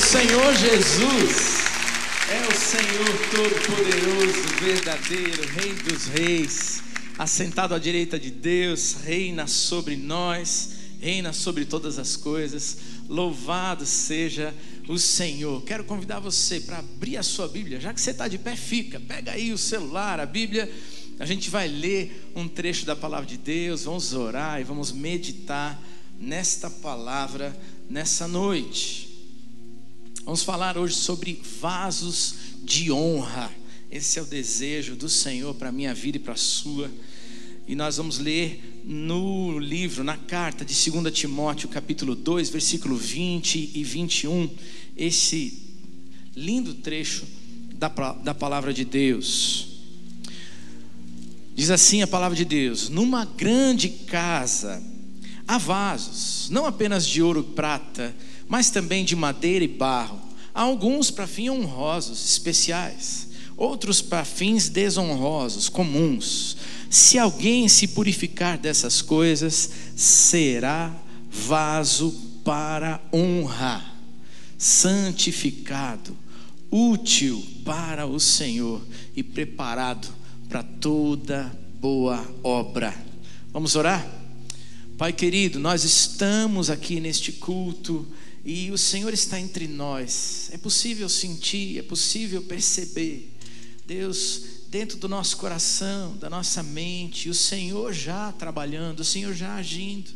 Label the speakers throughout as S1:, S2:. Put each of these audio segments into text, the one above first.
S1: Senhor Jesus é o Senhor Todo-Poderoso, verdadeiro, Rei dos Reis, assentado à direita de Deus, reina sobre nós, reina sobre todas as coisas. Louvado seja o Senhor. Quero convidar você para abrir a sua Bíblia. Já que você está de pé, pega aí o celular, a Bíblia. A gente vai ler um trecho da palavra de Deus, vamos orar e vamos meditar nesta palavra nessa noite. Vamos falar hoje sobre vasos de honra. Esse é o desejo do Senhor para a minha vida e para a sua. E nós vamos ler no livro, na carta de 2 Timóteo, capítulo 2, versículo 20 e 21, esse lindo trecho da palavra de Deus. Diz assim a palavra de Deus: numa grande casa há vasos, não apenas de ouro e prata, mas também de madeira e barro. Há alguns para fins honrosos, especiais, outros para fins desonrosos, comuns. Se alguém se purificar dessas coisas, será vaso para honra, santificado, útil para o Senhor e preparado para toda boa obra. Vamos orar? Pai querido, nós estamos aqui neste culto e o Senhor está entre nós. É possível sentir, é possível perceber, Deus, dentro do nosso coração, da nossa mente, o Senhor já trabalhando, o Senhor já agindo,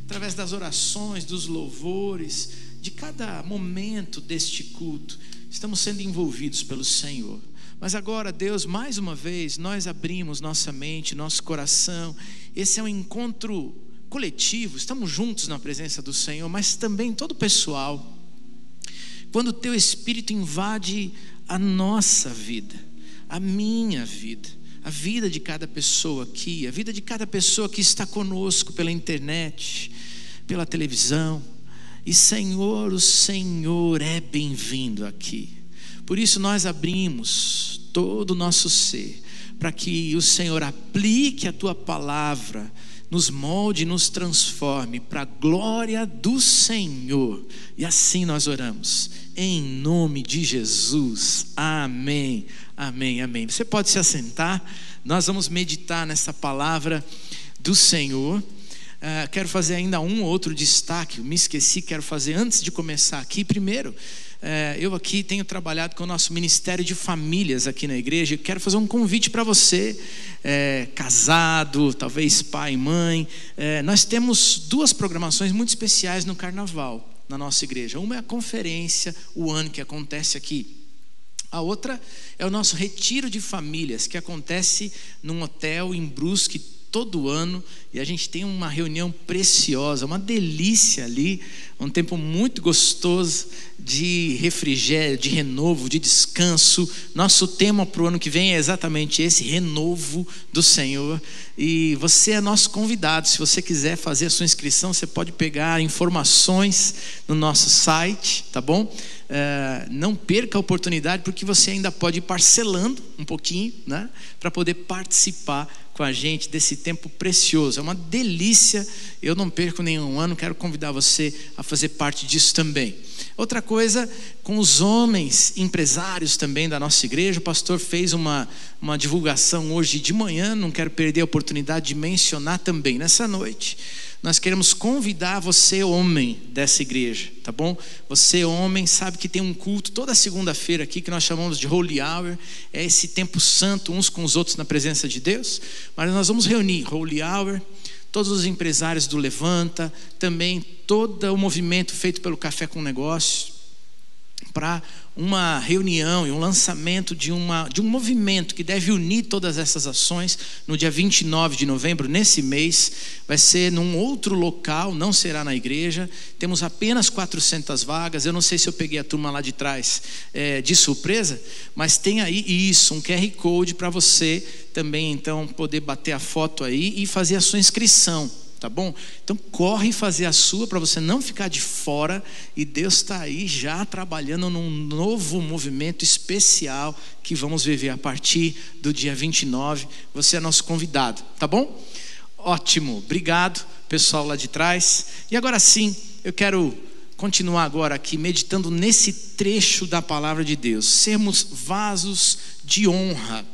S1: através das orações, dos louvores, de cada momento deste culto, estamos sendo envolvidos pelo Senhor. Mas agora, Deus, mais uma vez, nós abrimos nossa mente, nosso coração. Esse é um encontro coletivo, estamos juntos na presença do Senhor, mas também todo pessoal. Quando o Teu Espírito invade a nossa vida, a minha vida, a vida de cada pessoa aqui, a vida de cada pessoa que está conosco pela internet, pela televisão. E Senhor, o Senhor é bem-vindo aqui. Por isso nós abrimos todo o nosso ser, para que o Senhor aplique a Tua palavra, nos molde, nos transforme para a glória do Senhor. E assim nós oramos, em nome de Jesus, amém, amém, amém. Você pode se assentar, nós vamos meditar nessa palavra do Senhor. Quero fazer ainda um outro destaque, me esqueci, quero fazer antes de começar aqui. Primeiro, eu aqui tenho trabalhado com o nosso Ministério de Famílias aqui na igreja. Quero fazer um convite para você, casado, talvez pai e mãe. Nós temos duas programações muito especiais no Carnaval na nossa igreja. Uma é a conferência, o ano que acontece aqui. A outra é o nosso retiro de famílias, que acontece num hotel em Brusque todo ano, e a gente tem uma reunião preciosa, uma delícia ali, um tempo muito gostoso de refrigério, de renovo, de descanso. Nosso tema para o ano que vem é exatamente esse, renovo do Senhor. E você é nosso convidado. Se você quiser fazer a sua inscrição, você pode pegar informações no nosso site, tá bom? Não perca a oportunidade, porque você ainda pode ir parcelando um pouquinho, né, para poder participar com a gente desse tempo precioso. É uma delícia, eu não perco nenhum ano, quero convidar você a fazer parte disso também. Outra coisa, com os homens empresários também da nossa igreja, o pastor fez uma divulgação hoje de manhã, não quero perder a oportunidade de mencionar também nessa noite. Nós queremos convidar você, homem dessa igreja, tá bom? Você, homem, sabe que tem um culto toda segunda-feira aqui que nós chamamos de Holy Hour. É esse tempo santo uns com os outros na presença de Deus. Mas nós vamos reunir Holy Hour, todos os empresários do Levanta, também todo o movimento feito pelo Café com Negócios, para uma reunião e um lançamento de um movimento que deve unir todas essas ações no dia 29 de novembro, nesse mês. Vai ser num outro local, não será na igreja. Temos apenas 400 vagas. Eu não sei se eu peguei a turma lá de trás de surpresa, mas tem aí isso, um QR Code para você também então poder bater a foto aí e fazer a sua inscrição. Tá bom? Então corre fazer a sua para você não ficar de fora. E Deus está aí já trabalhando num novo movimento especial que vamos viver a partir do dia 29. Você é nosso convidado, tá bom? Ótimo, obrigado pessoal lá de trás. E agora sim, eu quero continuar agora aqui, meditando nesse trecho da palavra de Deus. Sermos vasos de honra.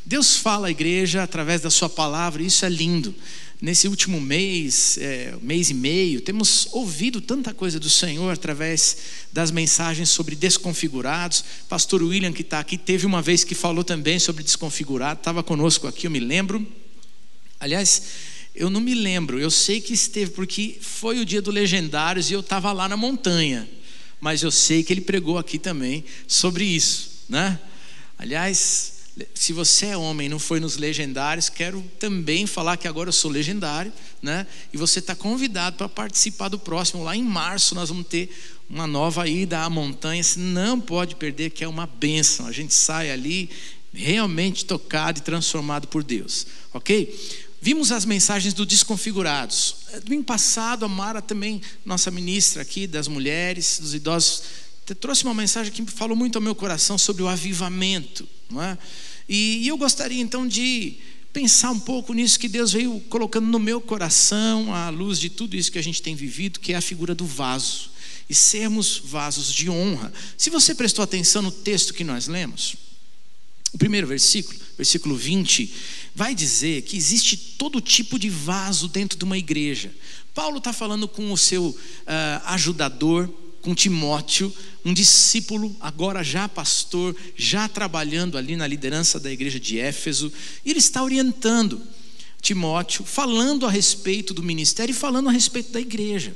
S1: Deus fala à igreja através da sua palavra, e isso é lindo. Nesse último mês e meio, temos ouvido tanta coisa do Senhor através das mensagens sobre desconfigurados. Pastor William, que está aqui, teve uma vez que falou também sobre desconfigurado, estava conosco aqui, eu me lembro. Aliás, eu não me lembro, eu sei que esteve, porque foi o dia do Legendários e eu estava lá na montanha. Mas eu sei que ele pregou aqui também sobre isso, né? Aliás, se você é homem e não foi nos Legendários, quero também falar que agora eu sou legendário, né? E você está convidado para participar do próximo. Lá em março nós vamos ter uma nova ida à montanha. Você não pode perder, que é uma bênção. A gente sai ali realmente tocado e transformado por Deus, ok? Vimos as mensagens do Desconfigurados. Domingo passado, a Mara também, nossa ministra aqui das mulheres, dos idosos, trouxe uma mensagem que falou muito ao meu coração sobre o avivamento, não é? E eu gostaria então de pensar um pouco nisso que Deus veio colocando no meu coração, à luz de tudo isso que a gente tem vivido, que é a figura do vaso, e sermos vasos de honra. Se você prestou atenção no texto que nós lemos, o primeiro versículo 20, vai dizer que existe todo tipo de vaso dentro de uma igreja. Paulo está falando com o seu ajudador, com Timóteo, um discípulo, agora já pastor, já trabalhando ali na liderança da igreja de Éfeso, e ele está orientando Timóteo, falando a respeito do ministério e falando a respeito da igreja.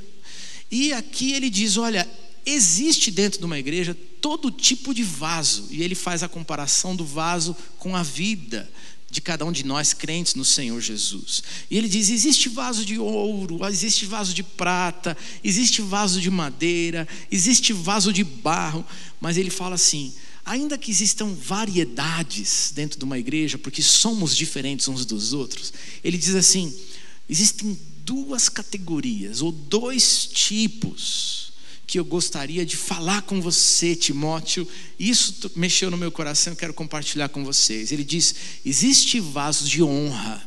S1: E aqui ele diz, olha, existe dentro de uma igreja todo tipo de vaso, e ele faz a comparação do vaso com a vida de cada um de nós crentes no Senhor Jesus. E ele diz, existe vaso de ouro, existe vaso de prata, existe vaso de madeira, existe vaso de barro, mas ele fala assim, ainda que existam variedades dentro de uma igreja, porque somos diferentes uns dos outros, ele diz assim, existem duas categorias, ou dois tipos, que eu gostaria de falar com você, Timóteo. Isso mexeu no meu coração, eu quero compartilhar com vocês. Ele diz, existe vaso de honra,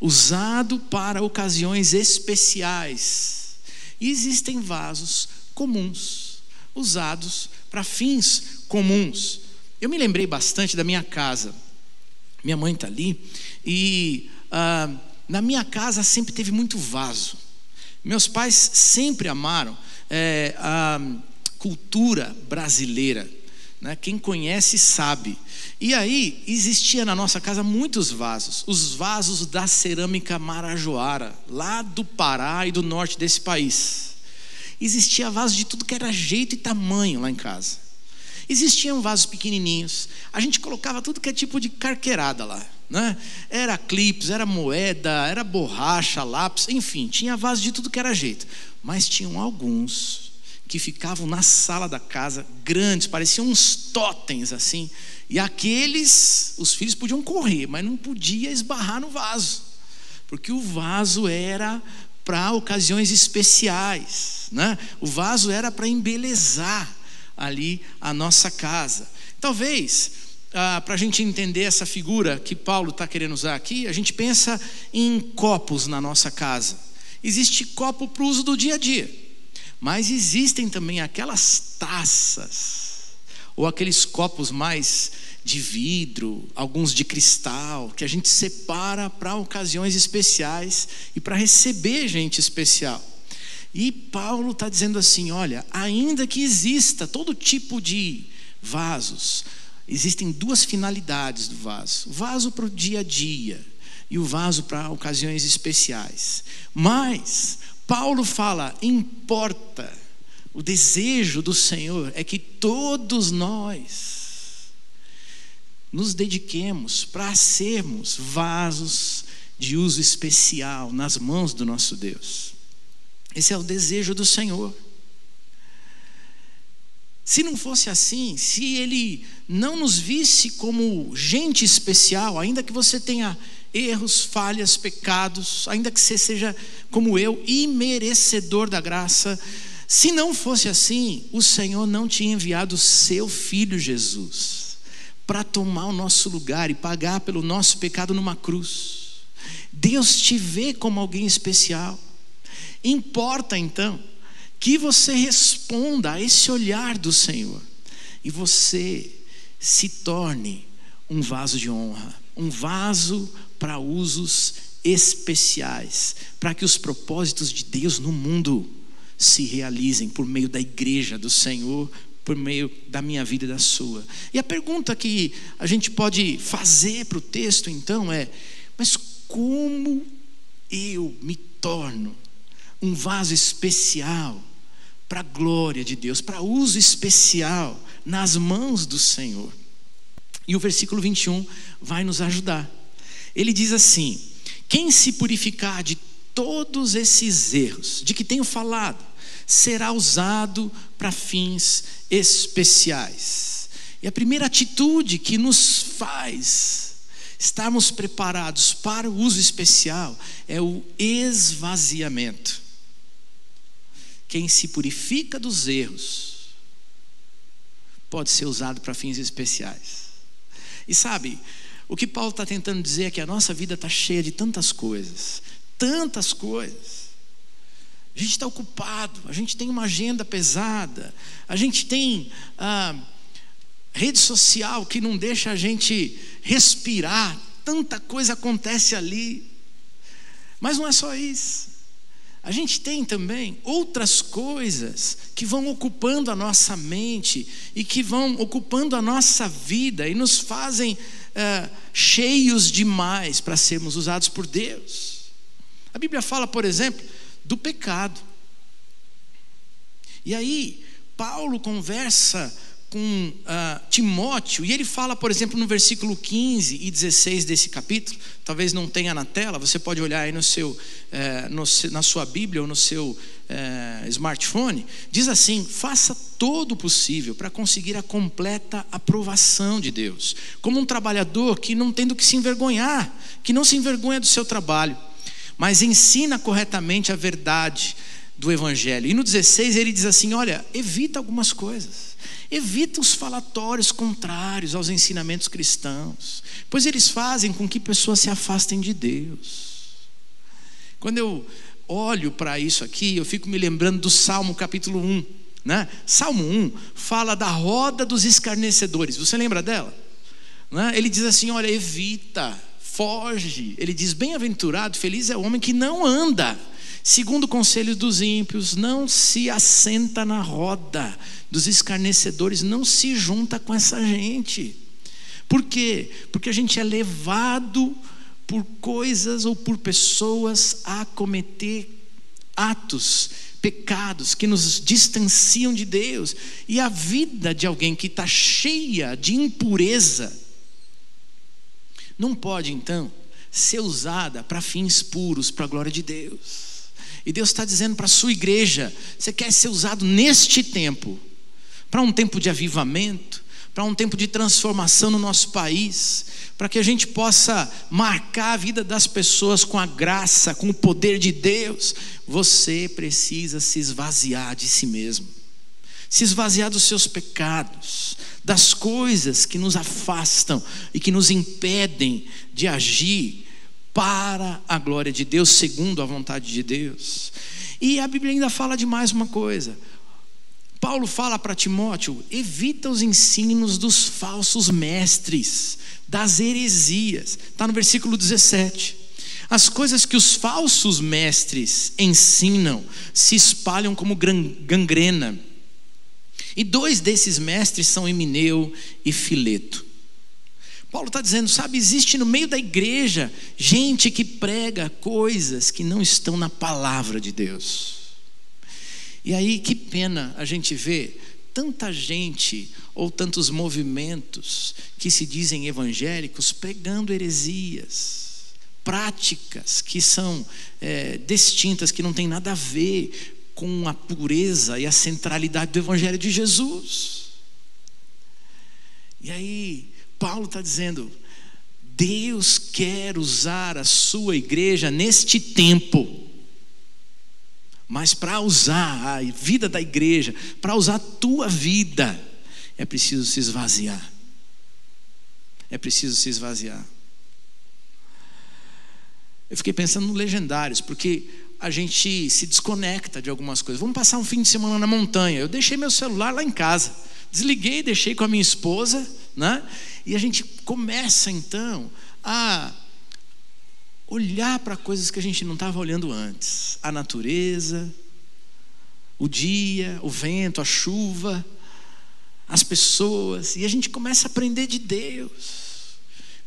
S1: usado para ocasiões especiais, e existem vasos comuns, usados para fins comuns. Eu me lembrei bastante da minha casa. Minha mãe está ali, e na minha casa sempre teve muito vaso. Meus pais sempre amaram a cultura brasileira, né? Quem conhece sabe. E aí existia na nossa casa muitos vasos, os vasos da cerâmica marajoara, lá do Pará e do norte desse país. Existia vaso de tudo que era jeito e tamanho lá em casa. Existiam vasos pequenininhos, a gente colocava tudo que é tipo de carqueirada lá, né? Era clips, era moeda, era borracha, lápis, enfim, tinha vaso de tudo que era jeito. Mas tinham alguns que ficavam na sala da casa, grandes, pareciam uns totens assim. E aqueles, os filhos podiam correr, mas não podia esbarrar no vaso, porque o vaso era para ocasiões especiais, né? O vaso era para embelezar ali a nossa casa. Talvez, para a gente entender essa figura que Paulo está querendo usar aqui, a gente pensa em copos na nossa casa. Existe copo para o uso do dia a dia, mas existem também aquelas taças, ou aqueles copos mais de vidro, alguns de cristal, que a gente separa para ocasiões especiais e para receber gente especial. E Paulo está dizendo assim, olha, ainda que exista todo tipo de vasos, existem duas finalidades do vaso. O vaso para o dia a dia e o vaso para ocasiões especiais. Mas Paulo fala, importa, o desejo do Senhor é que todos nós nos dediquemos para sermos vasos de uso especial nas mãos do nosso Deus. Esse é o desejo do Senhor. Se não fosse assim, se Ele não nos visse como gente especial, ainda que você tenha erros, falhas, pecados, ainda que você seja como eu, imerecedor da graça, se não fosse assim, o Senhor não tinha enviado o seu Filho Jesus para tomar o nosso lugar e pagar pelo nosso pecado numa cruz. Deus te vê como alguém especial. Importa então que você responda a esse olhar do Senhor e você se torne um vaso de honra, um vaso para usos especiais, para que os propósitos de Deus no mundo se realizem por meio da igreja do Senhor, por meio da minha vida e da sua. E a pergunta que a gente pode fazer para o texto então é: mas como eu me torno um vaso especial para a glória de Deus, para uso especial nas mãos do Senhor? E o versículo 21 vai nos ajudar. Ele diz assim: quem se purificar de todos esses erros de que tenho falado, será usado para fins especiais. E a primeira atitude que nos faz estarmos preparados para o uso especial é o esvaziamento. Quem se purifica dos erros pode ser usado para fins especiais. E sabe, o que Paulo está tentando dizer é que a nossa vida está cheia de tantas coisas. A gente está ocupado, a gente tem uma agenda pesada, a gente tem rede social que não deixa a gente respirar, tanta coisa acontece ali. Mas não é só isso, a gente tem também outras coisas que vão ocupando a nossa mente e que vão ocupando a nossa vida e nos fazem cheios demais para sermos usados por Deus. A Bíblia fala, por exemplo, do pecado. E aí Paulo conversa com Timóteo, e ele fala, por exemplo, no versículo 15 e 16 desse capítulo. Talvez não tenha na tela, você pode olhar aí na sua Bíblia ou no seu smartphone. Diz assim: faça todo o possível para conseguir a completa aprovação de Deus, como um trabalhador que não tem do que se envergonhar, que não se envergonha do seu trabalho, mas ensina corretamente a verdade do Evangelho. E no 16 ele diz assim: olha, evita algumas coisas, evita os falatórios contrários aos ensinamentos cristãos, pois eles fazem com que pessoas se afastem de Deus. Quando eu olho para isso aqui, eu fico me lembrando do Salmo capítulo 1, né? Salmo 1 fala da roda dos escarnecedores. Você lembra dela? Né? Ele diz assim: olha, evita, foge. Ele diz: bem-aventurado, feliz é o homem que não anda segundo o conselho dos ímpios, não se assenta na roda dos escarnecedores, não se junta com essa gente. Por quê? Porque a gente é levado por coisas ou por pessoas a cometer atos, pecados que nos distanciam de Deus. E a vida de alguém que está cheia de impureza não pode então ser usada para fins puros, para a glória de Deus. E Deus está dizendo para a sua igreja: você quer ser usado neste tempo, para um tempo de avivamento, para um tempo de transformação no nosso país, para que a gente possa marcar a vida das pessoas com a graça, com o poder de Deus. Você precisa se esvaziar de si mesmo, se esvaziar dos seus pecados, das coisas que nos afastam e que nos impedem de agir para a glória de Deus, segundo a vontade de Deus. E a Bíblia ainda fala de mais uma coisa. Paulo fala para Timóteo: evita os ensinos dos falsos mestres, das heresias. Está no versículo 17. As coisas que os falsos mestres ensinam se espalham como gangrena. E dois desses mestres são Himeneu e Fileto. Paulo está dizendo, sabe, existe no meio da igreja gente que prega coisas que não estão na palavra de Deus. E aí, que pena a gente ver tanta gente ou tantos movimentos que se dizem evangélicos pregando heresias, práticas que são distintas, que não tem nada a ver com a pureza e a centralidade do evangelho de Jesus. E aí Paulo está dizendo: Deus quer usar a sua igreja neste tempo, mas para usar a vida da igreja, para usar a tua vida, é preciso se esvaziar. É preciso se esvaziar. Eu fiquei pensando no Legendários, porque a gente se desconecta de algumas coisas. Vamos passar um fim de semana na montanha. Eu deixei meu celular lá em casa, desliguei, deixei com a minha esposa, né? E a gente começa então a olhar para coisas que a gente não estava olhando antes. A natureza, o dia, o vento, a chuva, as pessoas. E a gente começa a aprender de Deus.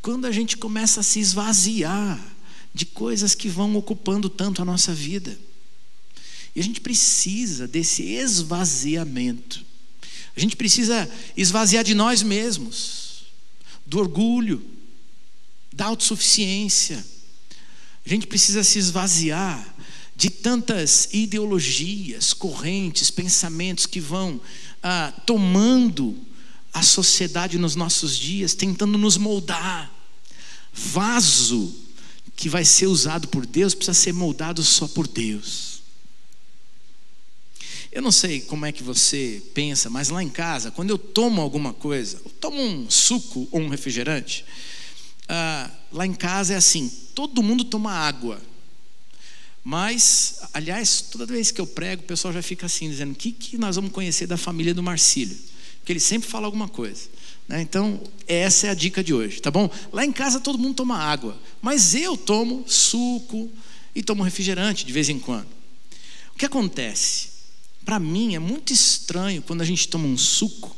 S1: Quando a gente começa a se esvaziar de coisas que vão ocupando tanto a nossa vida. E a gente precisa desse esvaziamento. A gente precisa esvaziar de nós mesmos, do orgulho, da autossuficiência. A gente precisa se esvaziar de tantas ideologias, correntes, pensamentos que vão tomando a sociedade nos nossos dias, tentando nos moldar. Vaso que vai ser usado por Deus precisa ser moldado só por Deus. Eu não sei como é que você pensa, mas lá em casa, quando eu tomo alguma coisa, eu tomo um suco ou um refrigerante, lá em casa é assim, todo mundo toma água. Mas, aliás, toda vez que eu prego, o pessoal já fica assim, dizendo, o que nós vamos conhecer da família do Marcílio? Porque ele sempre fala alguma coisa, né? Então, essa é a dica de hoje, tá bom? Lá em casa todo mundo toma água, mas eu tomo suco e tomo refrigerante de vez em quando. O que acontece? Para mim é muito estranho quando a gente toma um suco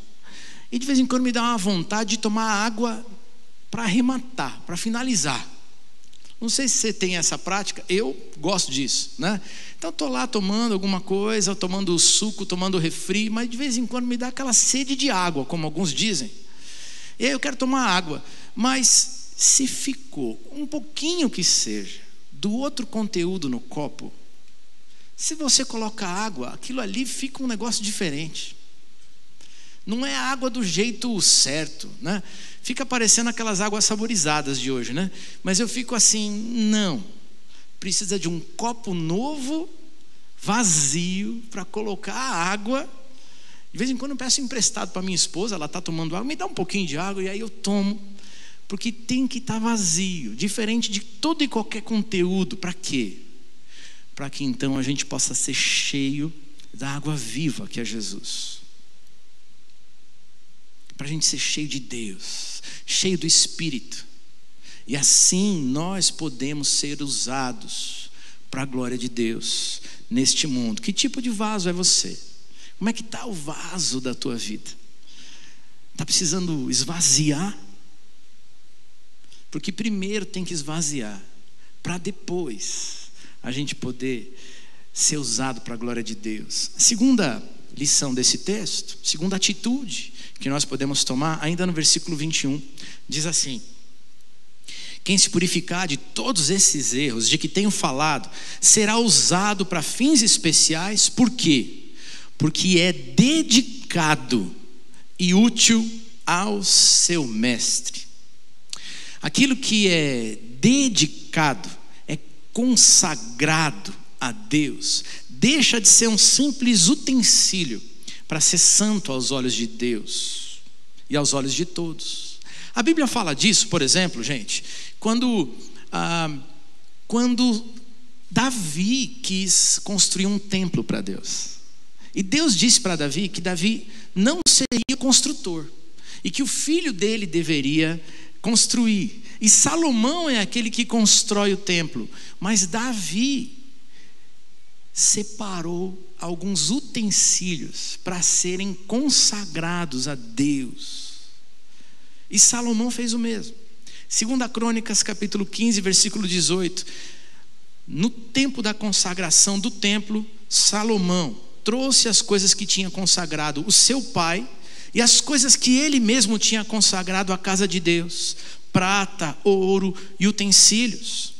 S1: e de vez em quando me dá uma vontade de tomar água para arrematar, para finalizar. Não sei se você tem essa prática, eu gosto disso, né? Então estou lá tomando alguma coisa, tomando suco, tomando refri, mas de vez em quando me dá aquela sede de água, como alguns dizem. E aí eu quero tomar água, mas se ficou um pouquinho que seja do outro conteúdo no copo, se você coloca água, aquilo ali fica um negócio diferente. Não é a água do jeito certo, né? Fica parecendo aquelas águas saborizadas de hoje, né? Mas eu fico assim, não. Precisa de um copo novo, vazio, para colocar a água. De vez em quando eu peço emprestado para minha esposa, ela está tomando água, me dá um pouquinho de água e aí eu tomo. Porque tem que estar vazio, diferente de todo e qualquer conteúdo. Para quê? Para que então a gente possa ser cheio da água viva que é Jesus. Para a gente ser cheio de Deus, cheio do Espírito. E assim nós podemos ser usados para a glória de Deus neste mundo. Que tipo de vaso é você? Como é que está o vaso da tua vida? Está precisando esvaziar? Porque primeiro tem que esvaziar, para depois a gente poder ser usado para a glória de Deus. A segunda lição desse texto, segunda atitude que nós podemos tomar, ainda no versículo 21, diz assim: quem se purificar de todos esses erros de que tenho falado, será usado para fins especiais. Por quê? Porque é dedicado e útil ao seu mestre. Aquilo que é dedicado, é consagrado a Deus, deixa de ser um simples utensílio para ser santo aos olhos de Deus e aos olhos de todos. A Bíblia fala disso, por exemplo, gente, quando Davi quis construir um templo para Deus. E Deus disse para Davi que Davi não seria construtor e que o filho dele deveria construir. E Salomão é aquele que constrói o templo, mas Davi separou alguns utensílios para serem consagrados a Deus. E Salomão fez o mesmo. 2 Crônicas capítulo 15, versículo 18. No tempo da consagração do templo, Salomão trouxe as coisas que tinha consagrado o seu pai e as coisas que ele mesmo tinha consagrado à casa de Deus: prata, ouro e utensílios.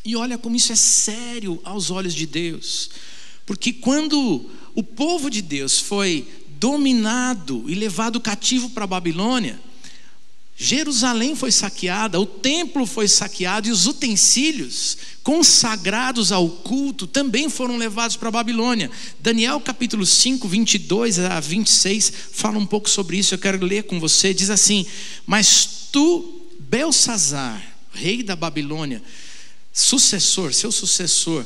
S1: E olha como isso é sério aos olhos de Deus, porque quando o povo de Deus foi dominado e levado cativo para a Babilônia, Jerusalém foi saqueada, o templo foi saqueado e os utensílios consagrados ao culto também foram levados para a Babilônia. Daniel capítulo 5, 22 a 26 fala um pouco sobre isso, eu quero ler com você. Diz assim: mas tu, Belsazar, rei da Babilônia, seu sucessor,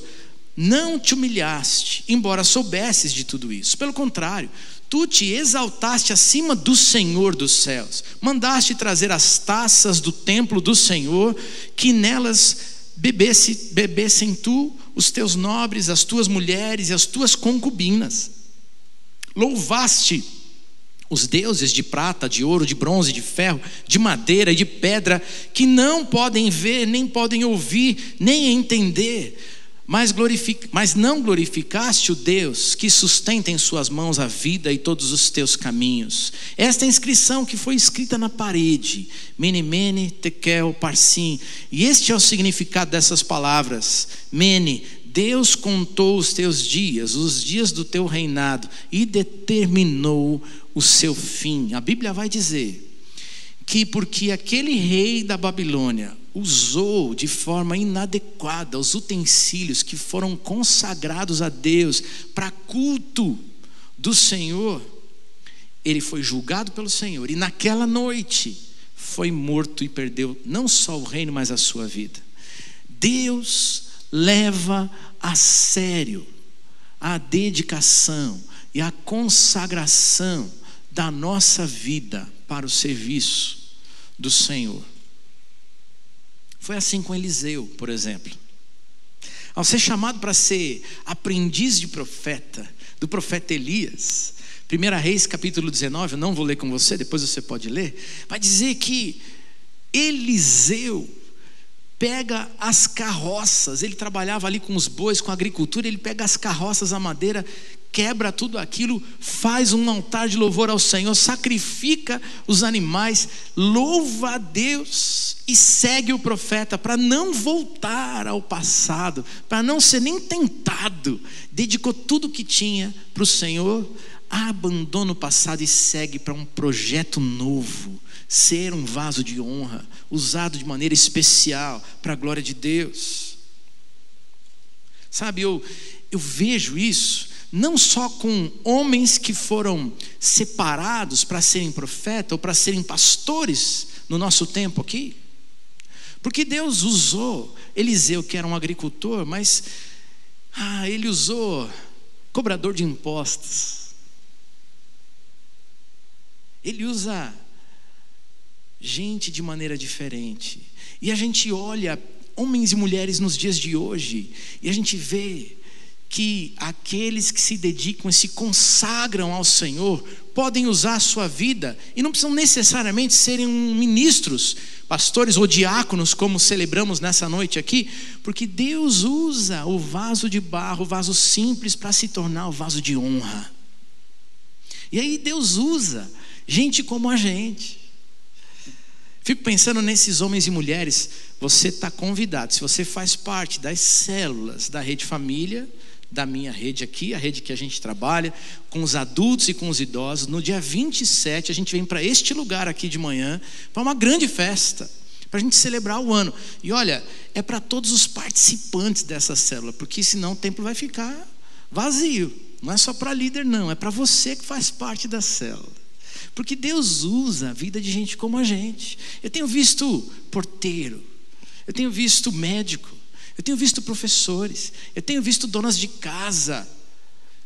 S1: não te humilhaste, embora soubesses de tudo isso. Pelo contrário, tu te exaltaste acima do Senhor dos céus. Mandaste trazer as taças do templo do Senhor, que nelas bebessem tu, os teus nobres, as tuas mulheres e as tuas concubinas. Louvaste os deuses de prata, de ouro, de bronze, de ferro, de madeira e de pedra, que não podem ver, nem podem ouvir, nem entender, mas não glorificaste o Deus que sustenta em suas mãos a vida e todos os teus caminhos. Esta é a inscrição que foi escrita na parede: Mene, Mene, Tekel, Parsim. E este é o significado dessas palavras: Mene, Deus contou os teus dias, os dias do teu reinado, e determinou o seu fim. A Bíblia vai dizer que porque aquele rei da Babilônia usou de forma inadequada os utensílios que foram consagrados a Deus para culto do Senhor, ele foi julgado pelo Senhor, e naquela noite foi morto e perdeu não só o reino, mas a sua vida. Deus leva a sério a dedicação e a consagração da nossa vida para o serviço do Senhor. Foi assim com Eliseu, por exemplo. Ao ser chamado para ser aprendiz de profeta, do profeta Elias, 1 Reis capítulo 19, eu não vou ler com você, depois você pode ler, vai dizer que Eliseu pega as carroças, ele trabalhava ali com os bois, com a agricultura, ele pega as carroças, a madeira, quebra tudo aquilo, faz um altar de louvor ao Senhor, sacrifica os animais, louva a Deus e segue o profeta para não voltar ao passado, para não ser nem tentado. Dedicou tudo que tinha para o Senhor, abandona o passado e segue para um projeto novo, ser um vaso de honra, usado de maneira especial para a glória de Deus. Sabe, eu vejo isso não só com homens que foram separados para serem profeta ou para serem pastores no nosso tempo aqui, porque Deus usou Eliseu, que era um agricultor, mas ele usou cobrador de impostos, ele usa gente de maneira diferente. E a gente olha homens e mulheres nos dias de hoje e a gente vê que aqueles que se dedicam e se consagram ao Senhor podem usar a sua vida, e não precisam necessariamente serem ministros, pastores ou diáconos, como celebramos nessa noite aqui, porque Deus usa o vaso de barro, o vaso simples, para se tornar o vaso de honra. E aí Deus usa gente como a gente. Fico pensando nesses homens e mulheres. Você está convidado, se você faz parte das células da Rede Família, da minha rede aqui, a rede que a gente trabalha com os adultos e com os idosos, no dia 27 a gente vem para este lugar aqui de manhã, para uma grande festa, para a gente celebrar o ano. E olha, é para todos os participantes dessa célula, porque senão o templo vai ficar vazio. Não é só para líder não, é para você que faz parte da célula, porque Deus usa a vida de gente como a gente. Eu tenho visto porteiro, eu tenho visto médico, eu tenho visto professores, eu tenho visto donas de casa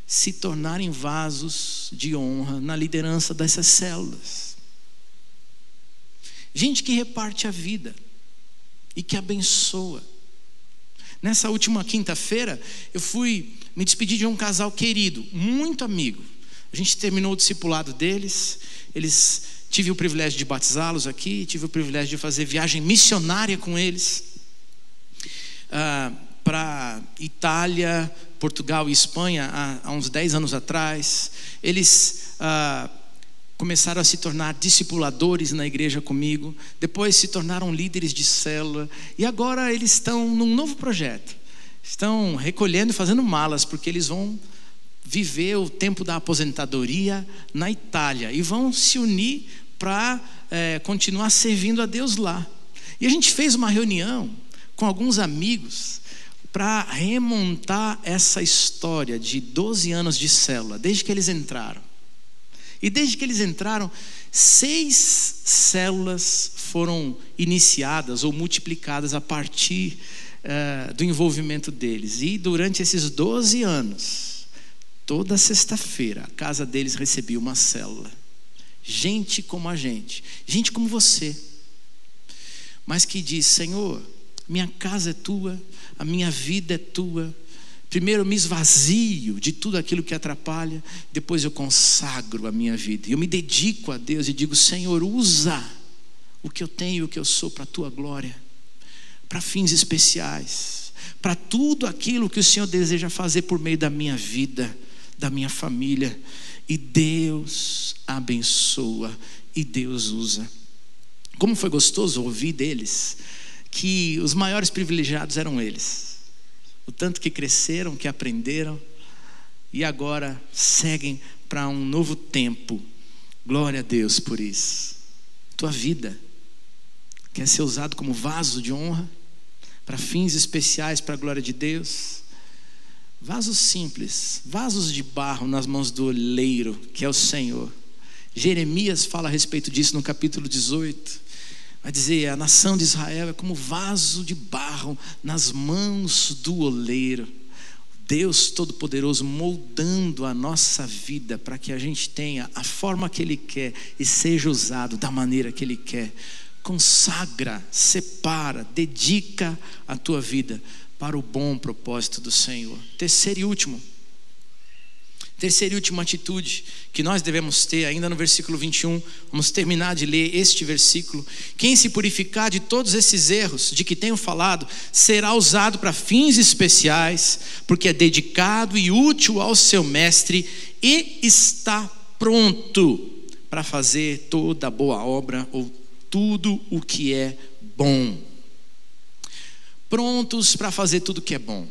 S1: se tornarem vasos de honra na liderança dessas células. Gente que reparte a vida e que abençoa. Nessa última quinta-feira, eu fui me despedir de um casal querido, muito amigo. A gente terminou o discipulado deles, tive o privilégio de batizá-los aqui, tive o privilégio de fazer viagem missionária com eles, para Itália, Portugal e Espanha há uns 10 anos atrás. Eles começaram a se tornar discipuladores na igreja comigo, depois se tornaram líderes de célula, e agora eles estão num novo projeto, estão recolhendo e fazendo malas, porque eles vão viver o tempo da aposentadoria na Itália e vão se unir para continuar servindo a Deus lá. E a gente fez uma reunião com alguns amigos para remontar essa história de 12 anos de célula, desde que eles entraram. E desde que eles entraram, 6 células foram iniciadas ou multiplicadas a partir do envolvimento deles. E durante esses 12 anos, toda sexta-feira, a casa deles recebia uma célula. Gente como a gente como você, mas que diz: Senhor, minha casa é tua, a minha vida é tua. Primeiro eu me esvazio de tudo aquilo que atrapalha, depois eu consagro a minha vida. Eu me dedico a Deus e digo: Senhor, usa o que eu tenho e o que eu sou para a tua glória, para fins especiais, para tudo aquilo que o Senhor deseja fazer por meio da minha vida, da minha família. E Deus abençoa e Deus usa. Como foi gostoso ouvir deles que os maiores privilegiados eram eles. O tanto que cresceram, que aprenderam e agora seguem para um novo tempo. Glória a Deus por isso. Tua vida quer ser usado como vaso de honra para fins especiais, para a glória de Deus. Vasos simples, vasos de barro nas mãos do oleiro, que é o Senhor. Jeremias fala a respeito disso no capítulo 18. Vai dizer: a nação de Israel é como vaso de barro nas mãos do oleiro. Deus Todo-Poderoso moldando a nossa vida para que a gente tenha a forma que Ele quer e seja usado da maneira que Ele quer. Consagra, separa, dedica a tua vida para o bom propósito do Senhor. Terceira e última atitude que nós devemos ter, ainda no versículo 21, vamos terminar de ler este versículo. Quem se purificar de todos esses erros de que tenho falado, será usado para fins especiais, porque é dedicado e útil ao seu mestre e está pronto para fazer toda boa obra, ou tudo o que é bom. Prontos para fazer tudo o que é bom.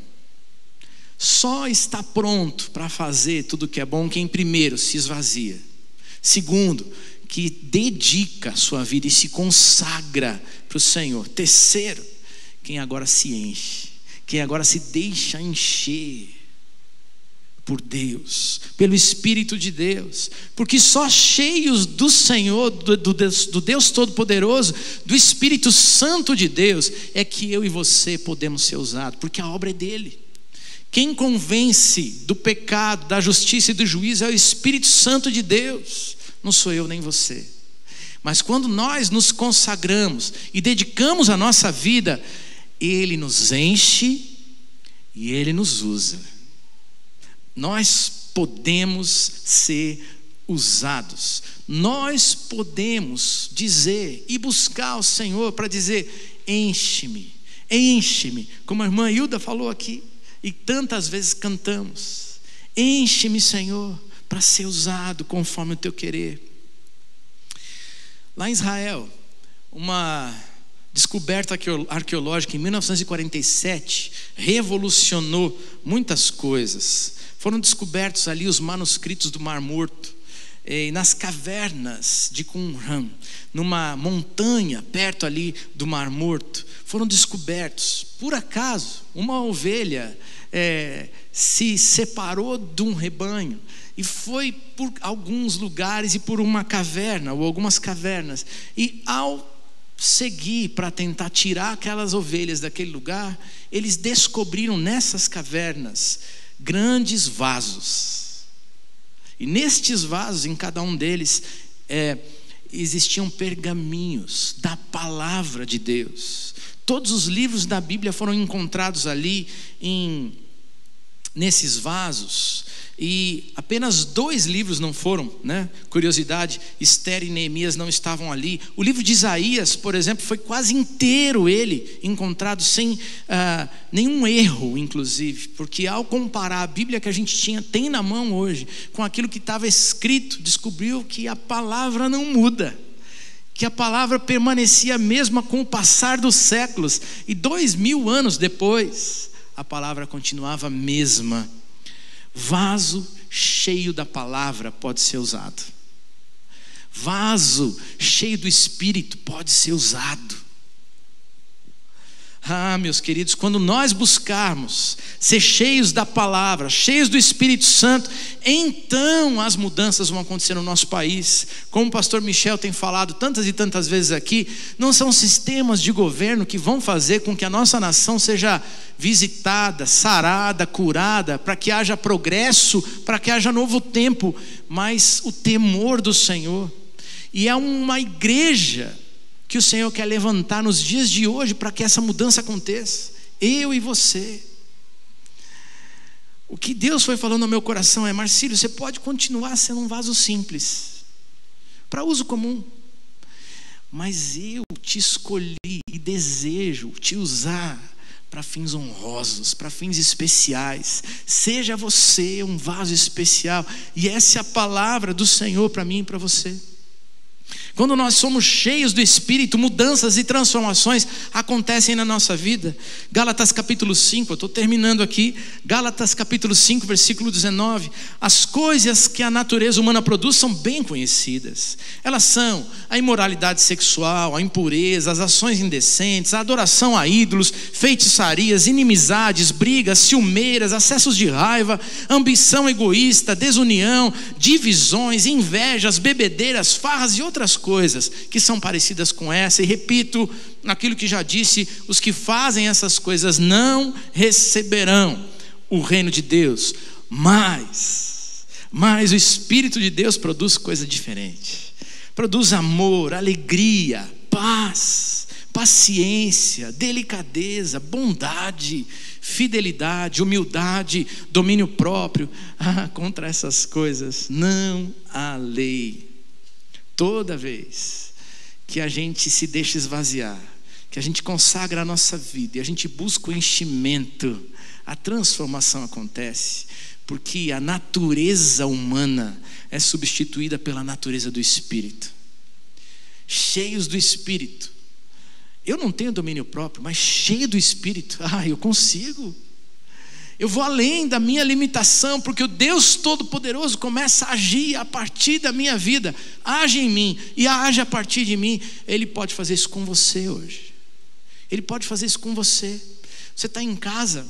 S1: Só está pronto para fazer tudo o que é bom quem primeiro se esvazia, segundo, que dedica a sua vida e se consagra para o Senhor, terceiro, quem agora se enche, quem agora se deixa encher por Deus, pelo Espírito de Deus, porque só cheios do Senhor, do Deus Todo-Poderoso, do Espírito Santo de Deus, é que eu e você podemos ser usados, porque a obra é dele. Quem convence do pecado, da justiça e do juízo é o Espírito Santo de Deus, não sou eu nem você. Mas quando nós nos consagramos e dedicamos a nossa vida, Ele nos enche e Ele nos usa. Nós podemos ser usados. Nós podemos dizer e buscar o Senhor para dizer: enche-me, enche-me, como a irmã Hilda falou aqui. E tantas vezes cantamos: enche-me, Senhor, para ser usado conforme o teu querer. Lá em Israel, uma descoberta arqueológica em 1947 revolucionou muitas coisas. Foram descobertos ali os manuscritos do Mar Morto, nas cavernas de Qumran, numa montanha perto ali do Mar Morto. Foram descobertos, por acaso, uma ovelha se separou de um rebanho e foi por alguns lugares e por uma caverna ou algumas cavernas, e ao seguir para tentar tirar aquelas ovelhas daquele lugar, eles descobriram nessas cavernas grandes vasos, e nestes vasos, em cada um deles, existiam pergaminhos da palavra de Deus. Todos os livros da Bíblia foram encontrados ali nesses vasos, e apenas 2 livros não foram, né? Curiosidade, Esther e Neemias não estavam ali. O livro de Isaías, por exemplo, foi quase inteiro ele encontrado sem nenhum erro, inclusive, porque ao comparar a Bíblia que a gente tem na mão hoje com aquilo que estava escrito, descobriu que a palavra não muda, que a palavra permanecia a mesma com o passar dos séculos, e 2000 anos depois a palavra continuava a mesma. Vaso cheio da palavra pode ser usado. Vaso cheio do Espírito pode ser usado. Meus queridos, quando nós buscarmos ser cheios da palavra, cheios do Espírito Santo, então as mudanças vão acontecer no nosso país. Como o pastor Michel tem falado tantas e tantas vezes aqui, não são sistemas de governo que vão fazer com que a nossa nação seja visitada, sarada, curada, para que haja progresso, para que haja novo tempo, mas o temor do Senhor. E é uma igreja que o Senhor quer levantar nos dias de hoje para que essa mudança aconteça. Eu e você. O que Deus foi falando no meu coração é: Marcílio, você pode continuar sendo um vaso simples, para uso comum, mas eu te escolhi e desejo te usar para fins honrosos, para fins especiais. Seja você um vaso especial. E essa é a palavra do Senhor para mim e para você. Quando nós somos cheios do Espírito, mudanças e transformações acontecem na nossa vida. Gálatas capítulo 5, eu estou terminando aqui. Gálatas capítulo 5, versículo 19. As coisas que a natureza humana produz são bem conhecidas. Elas são a imoralidade sexual, a impureza, as ações indecentes, a adoração a ídolos, feitiçarias, inimizades, brigas, ciumeiras, acessos de raiva, ambição egoísta, desunião, divisões, invejas, bebedeiras, farras e outras coisas que são parecidas com essa. E repito aquilo que já disse: os que fazem essas coisas não receberão o reino de Deus. Mas o Espírito de Deus produz coisa diferente. Produz amor, alegria, paz, paciência, delicadeza, bondade, fidelidade, humildade, domínio próprio. Contra essas coisas não há lei. Toda vez que a gente se deixa esvaziar, que a gente consagra a nossa vida e a gente busca o enchimento, a transformação acontece, porque a natureza humana é substituída pela natureza do Espírito. Cheios do Espírito. Eu não tenho domínio próprio, mas cheio do Espírito, eu consigo. Eu vou além da minha limitação, porque o Deus Todo-Poderoso começa a agir a partir da minha vida. Age em mim e age a partir de mim. Ele pode fazer isso com você hoje. Ele pode fazer isso com você. Você está em casa,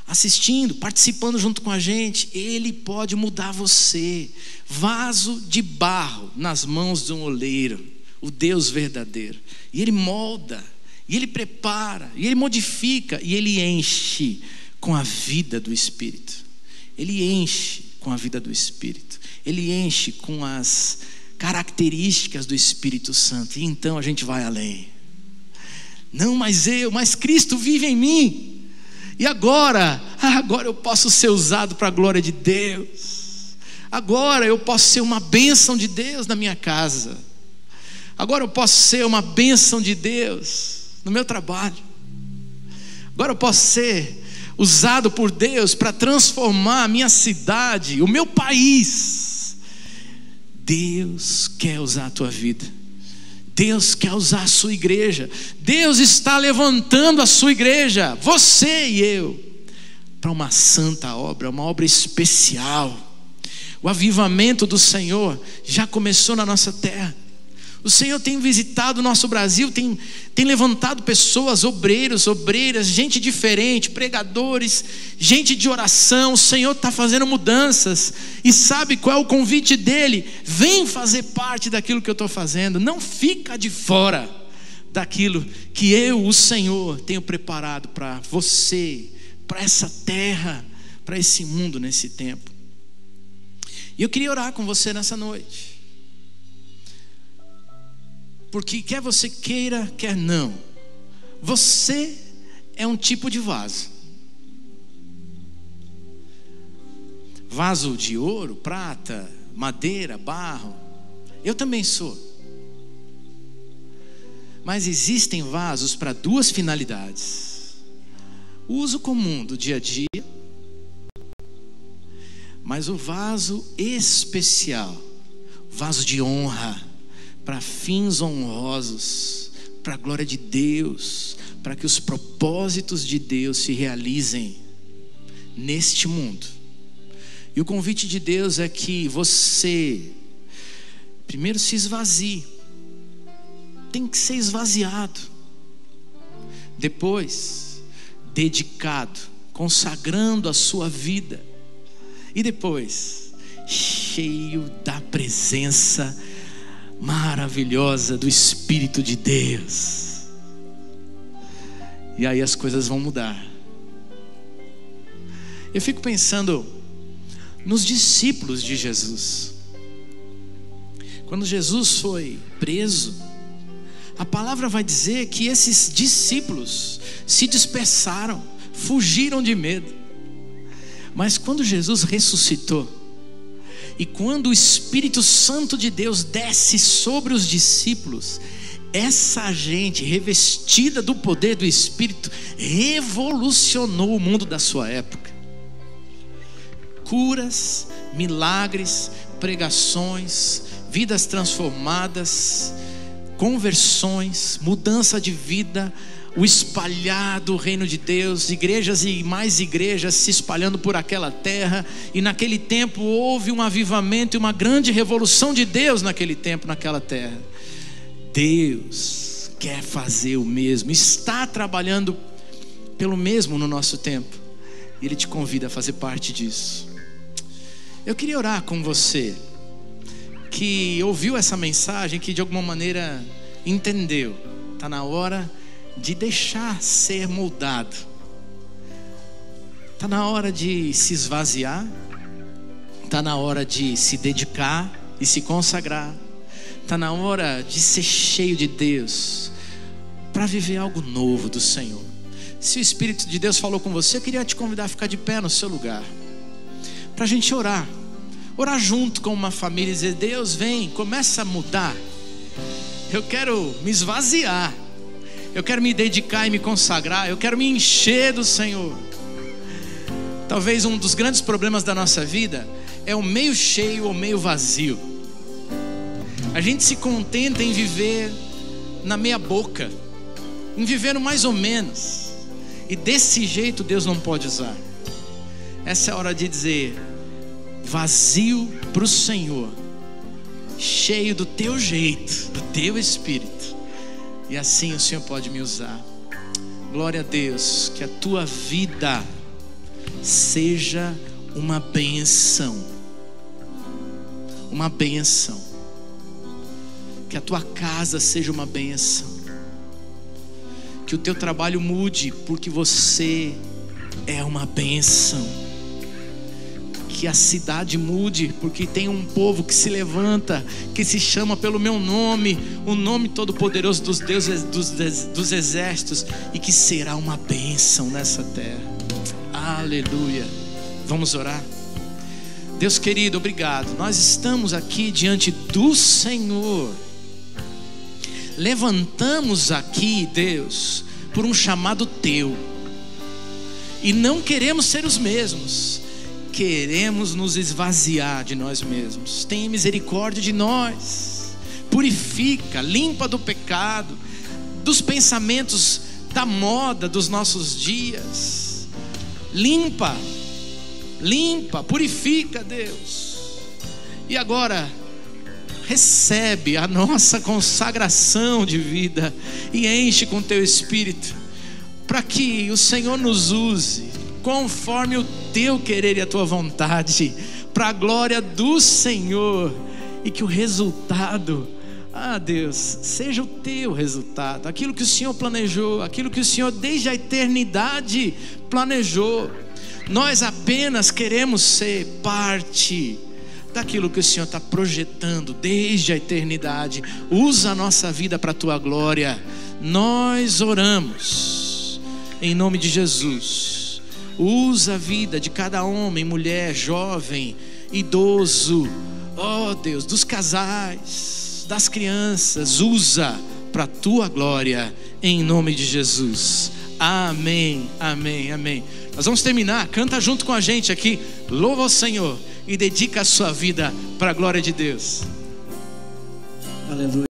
S1: assistindo, participando junto com a gente. Ele pode mudar você. Vaso de barro nas mãos de um oleiro, o Deus verdadeiro. E Ele molda, e Ele prepara, e Ele modifica, e Ele enche com a vida do Espírito. Ele enche com a vida do Espírito. Ele enche com as características do Espírito Santo. E então a gente vai além. Não mais eu, mas Cristo vive em mim. E agora eu posso ser usado para a glória de Deus. Agora eu posso ser uma bênção de Deus na minha casa. Agora eu posso ser uma bênção de Deus no meu trabalho. Agora eu posso ser usado por Deus para transformar a minha cidade, o meu país. Deus quer usar a tua vida. Deus quer usar a sua igreja. Deus está levantando a sua igreja, você e eu, para uma santa obra, uma obra especial. O avivamento do Senhor já começou na nossa terra. O Senhor tem visitado o nosso Brasil, tem levantado pessoas, obreiros, obreiras, gente diferente, pregadores, gente de oração. O Senhor está fazendo mudanças. E sabe qual é o convite dele? Vem fazer parte daquilo que eu estou fazendo. Não fica de fora daquilo que eu, o Senhor, tenho preparado para você, para essa terra, para esse mundo nesse tempo. E eu queria orar com você nessa noite. Porque quer você queira, quer não, você é um tipo de vaso. Vaso de ouro, prata, madeira, barro. Eu também sou. Mas existem vasos para duas finalidades: o uso comum do dia a dia, mas o vaso especial, vaso de honra, para fins honrosos, para a glória de Deus, para que os propósitos de Deus se realizem neste mundo. E o convite de Deus é que você primeiro se esvazie. Tem que ser esvaziado. Depois, dedicado, consagrando a sua vida. E depois, cheio da presença maravilhosa do Espírito de Deus. E aí as coisas vão mudar. Eu fico pensando nos discípulos de Jesus. Quando Jesus foi preso, a palavra vai dizer que esses discípulos se dispersaram, fugiram de medo. Mas quando Jesus ressuscitou, e quando o Espírito Santo de Deus desce sobre os discípulos, essa gente revestida do poder do Espírito revolucionou o mundo da sua época. Curas, milagres, pregações, vidas transformadas, conversões, mudança de vida, o espalhar do reino de Deus, igrejas e mais igrejas se espalhando por aquela terra. E naquele tempo houve um avivamento e uma grande revolução de Deus naquele tempo, naquela terra. Deus quer fazer o mesmo, está trabalhando pelo mesmo no nosso tempo, e Ele te convida a fazer parte disso. Eu queria orar com você que ouviu essa mensagem, que de alguma maneira entendeu. Está na hora de deixar ser moldado. Está na hora de se esvaziar. Está na hora de se dedicar e se consagrar. Está na hora de ser cheio de Deus para viver algo novo do Senhor. Se o Espírito de Deus falou com você, eu queria te convidar a ficar de pé no seu lugar, para a gente orar junto com uma família e dizer: Deus, vem, começa a mudar. Eu quero me esvaziar, eu quero me dedicar e me consagrar, eu quero me encher do Senhor. Talvez um dos grandes problemas da nossa vida é o meio cheio ou meio vazio. A gente se contenta em viver na meia boca, em viver no mais ou menos, e desse jeito Deus não pode usar. Essa é a hora de dizer: vazio para o Senhor, cheio do teu jeito, do teu Espírito, e assim o Senhor pode me usar. Glória a Deus. Que a tua vida seja uma bênção, uma bênção. Que a tua casa seja uma bênção. Que o teu trabalho mude, porque você é uma bênção. Que a cidade mude, porque tem um povo que se levanta, que se chama pelo meu nome, o nome todo-poderoso dos deuses, dos exércitos, e que será uma bênção nessa terra. Aleluia. Vamos orar. Deus querido, obrigado. Nós estamos aqui diante do Senhor. Levantamos aqui, Deus, por um chamado teu, e não queremos ser os mesmos. Queremos nos esvaziar de nós mesmos. Tenha misericórdia de nós. Purifica, limpa do pecado, dos pensamentos da moda dos nossos dias. Limpa, purifica, Deus. E agora recebe a nossa consagração de vida e enche com teu Espírito, para que o Senhor nos use conforme o teu querer e a tua vontade, para a glória do Senhor, e que o resultado, Deus, seja o teu resultado, aquilo que o Senhor planejou, aquilo que o Senhor desde a eternidade planejou. Nós apenas queremos ser parte daquilo que o Senhor está projetando desde a eternidade. Usa a nossa vida para a tua glória. Nós oramos em nome de Jesus. Usa a vida de cada homem, mulher, jovem, idoso, Deus, dos casais, das crianças. Usa para a tua glória, em nome de Jesus. Amém, amém, amém. Nós vamos terminar. Canta junto com a gente aqui. Louva o Senhor e dedica a sua vida para a glória de Deus. Aleluia.